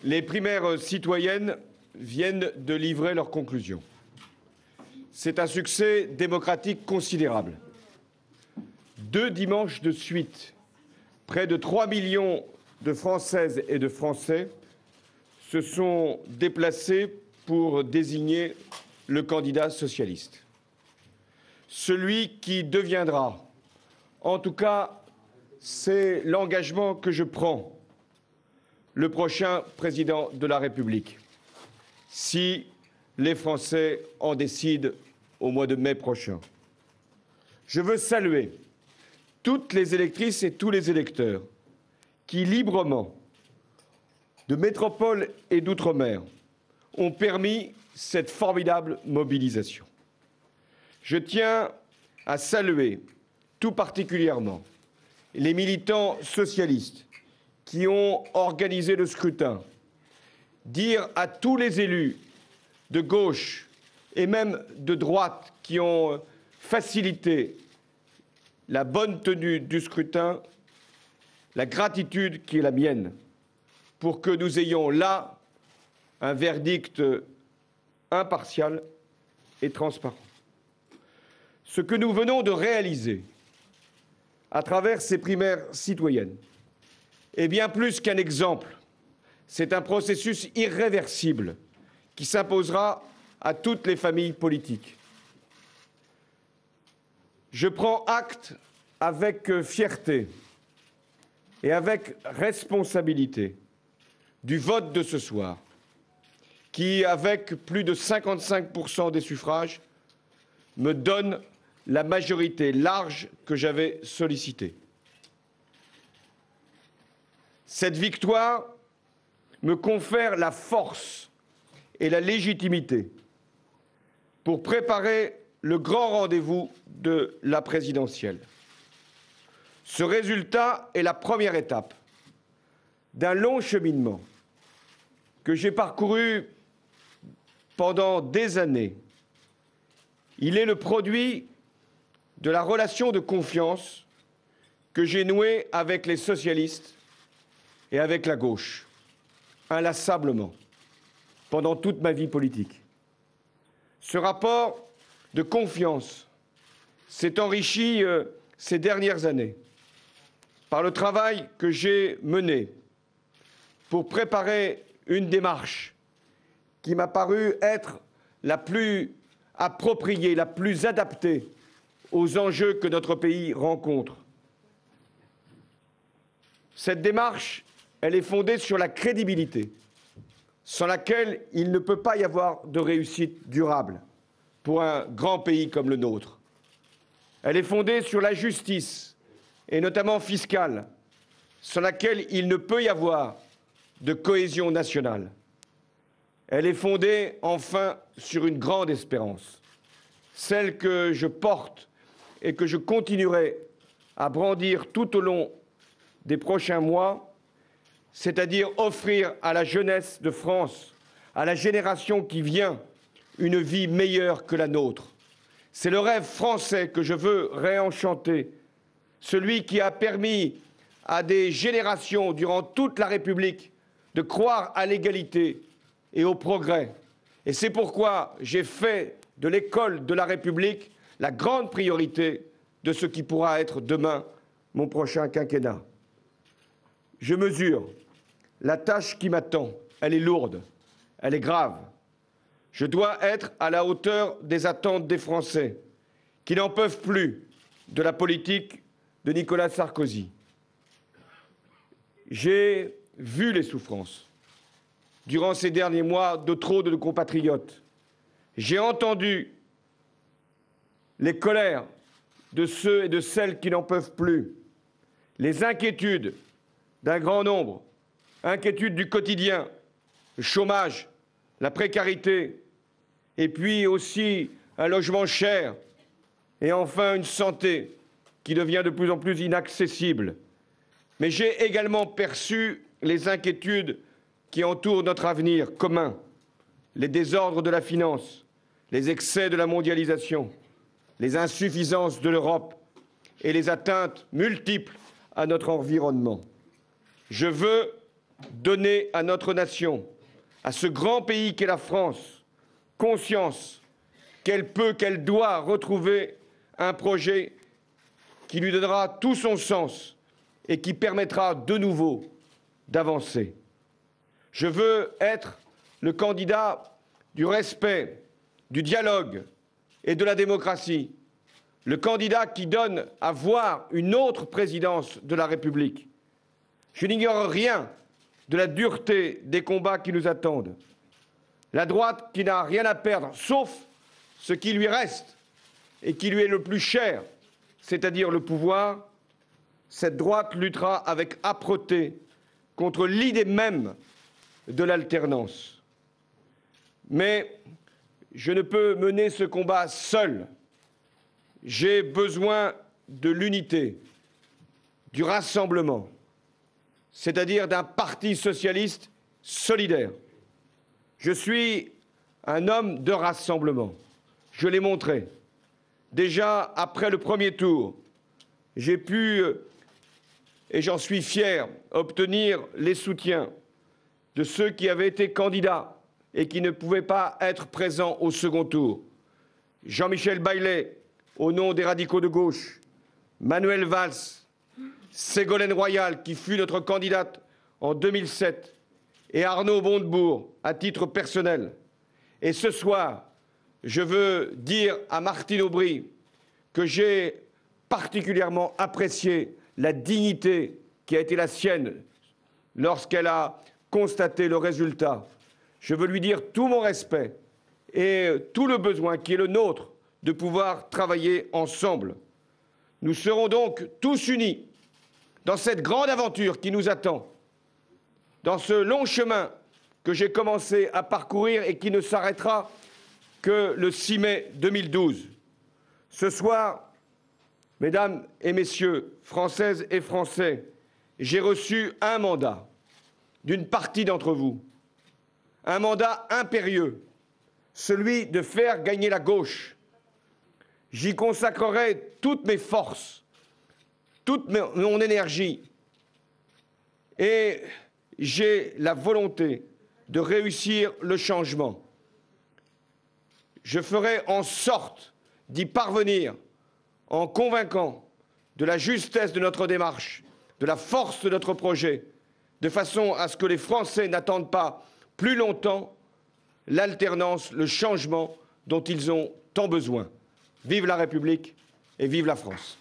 Les primaires citoyennes viennent de livrer leurs conclusions. C'est un succès démocratique considérable. 2 dimanches de suite, près de 3 millions de Françaises et de Français se sont déplacés pour désigner le candidat socialiste. Celui qui deviendra, en tout cas, c'est l'engagement que je prends, le prochain président de la République, si les Français en décident au mois de mai prochain. Je veux saluer toutes les électrices et tous les électeurs qui, librement, de métropole et d'outre-mer, ont permis cette formidable mobilisation. Je tiens à saluer tout particulièrement les militants socialistes qui ont organisé le scrutin, dire à tous les élus de gauche et même de droite qui ont facilité la bonne tenue du scrutin, la gratitude qui est la mienne pour que nous ayons là un verdict impartial et transparent. Ce que nous venons de réaliser à travers ces primaires citoyennes est bien plus qu'un exemple. C'est un processus irréversible qui s'imposera à toutes les familles politiques. Je prends acte avec fierté et avec responsabilité du vote de ce soir, qui, avec plus de 55% des suffrages, me donne la majorité large que j'avais sollicitée. Cette victoire me confère la force et la légitimité pour préparer le grand rendez-vous de la présidentielle. Ce résultat est la première étape d'un long cheminement que j'ai parcouru pendant des années. Il est le produit de la relation de confiance que j'ai nouée avec les socialistes et avec la gauche, inlassablement, pendant toute ma vie politique. Ce rapport de confiance s'est enrichi ces dernières années par le travail que j'ai mené pour préparer une démarche qui m'a paru être la plus appropriée, la plus adaptée aux enjeux que notre pays rencontre. Cette démarche, elle est fondée sur la crédibilité, sans laquelle il ne peut pas y avoir de réussite durable pour un grand pays comme le nôtre. Elle est fondée sur la justice, et notamment fiscale, sans laquelle il ne peut y avoir de cohésion nationale. Elle est fondée, enfin, sur une grande espérance, celle que je porte et que je continuerai à brandir tout au long des prochains mois, c'est-à-dire offrir à la jeunesse de France, à la génération qui vient, une vie meilleure que la nôtre. C'est le rêve français que je veux réenchanter, celui qui a permis à des générations durant toute la République de croire à l'égalité et au progrès. Et c'est pourquoi j'ai fait de l'école de la République la grande priorité de ce qui pourra être demain mon prochain quinquennat. Je mesure la tâche qui m'attend. Elle est lourde, elle est grave. Je dois être à la hauteur des attentes des Français qui n'en peuvent plus de la politique de Nicolas Sarkozy. J'ai vu les souffrances durant ces derniers mois de trop de compatriotes. J'ai entendu les colères de ceux et de celles qui n'en peuvent plus, les inquiétudes d'un grand nombre, inquiétudes du quotidien, le chômage, la précarité, et puis aussi un logement cher, et enfin une santé qui devient de plus en plus inaccessible. Mais j'ai également perçu les inquiétudes qui entourent notre avenir commun, les désordres de la finance, les excès de la mondialisation, les insuffisances de l'Europe et les atteintes multiples à notre environnement. Je veux donner à notre nation, à ce grand pays qu'est la France, conscience qu'elle peut, qu'elle doit retrouver un projet qui lui donnera tout son sens et qui permettra de nouveau d'avancer. Je veux être le candidat du respect, du dialogue et de la démocratie, le candidat qui donne à voir une autre présidence de la République. Je n'ignore rien de la dureté des combats qui nous attendent. La droite qui n'a rien à perdre, sauf ce qui lui reste et qui lui est le plus cher, c'est-à-dire le pouvoir, cette droite luttera avec âpreté contre l'idée même de l'alternance. Mais je ne peux mener ce combat seul. J'ai besoin de l'unité, du rassemblement, c'est-à-dire d'un parti socialiste solidaire. Je suis un homme de rassemblement. Je l'ai montré. Déjà, après le premier tour, j'ai pu, et j'en suis fier, obtenir les soutiens de ceux qui avaient été candidats et qui ne pouvaient pas être présents au second tour. Jean-Michel Baillet, au nom des radicaux de gauche, Manuel Valls, Ségolène Royal, qui fut notre candidate en 2007, et Arnaud Montebourg, à titre personnel. Et ce soir, je veux dire à Martine Aubry que j'ai particulièrement apprécié la dignité qui a été la sienne lorsqu'elle a constaté le résultat. Je veux lui dire tout mon respect et tout le besoin qui est le nôtre de pouvoir travailler ensemble. Nous serons donc tous unis dans cette grande aventure qui nous attend, dans ce long chemin que j'ai commencé à parcourir et qui ne s'arrêtera que le 6 mai 2012. Ce soir, mesdames et messieurs, Françaises et Français, j'ai reçu un mandat d'une partie d'entre vous, un mandat impérieux, celui de faire gagner la gauche. J'y consacrerai toutes mes forces, toute mon énergie, et j'ai la volonté de réussir le changement. Je ferai en sorte d'y parvenir en convainquant de la justesse de notre démarche, de la force de notre projet, de façon à ce que les Français n'attendent pas plus longtemps l'alternance, le changement dont ils ont tant besoin. Vive la République et vive la France.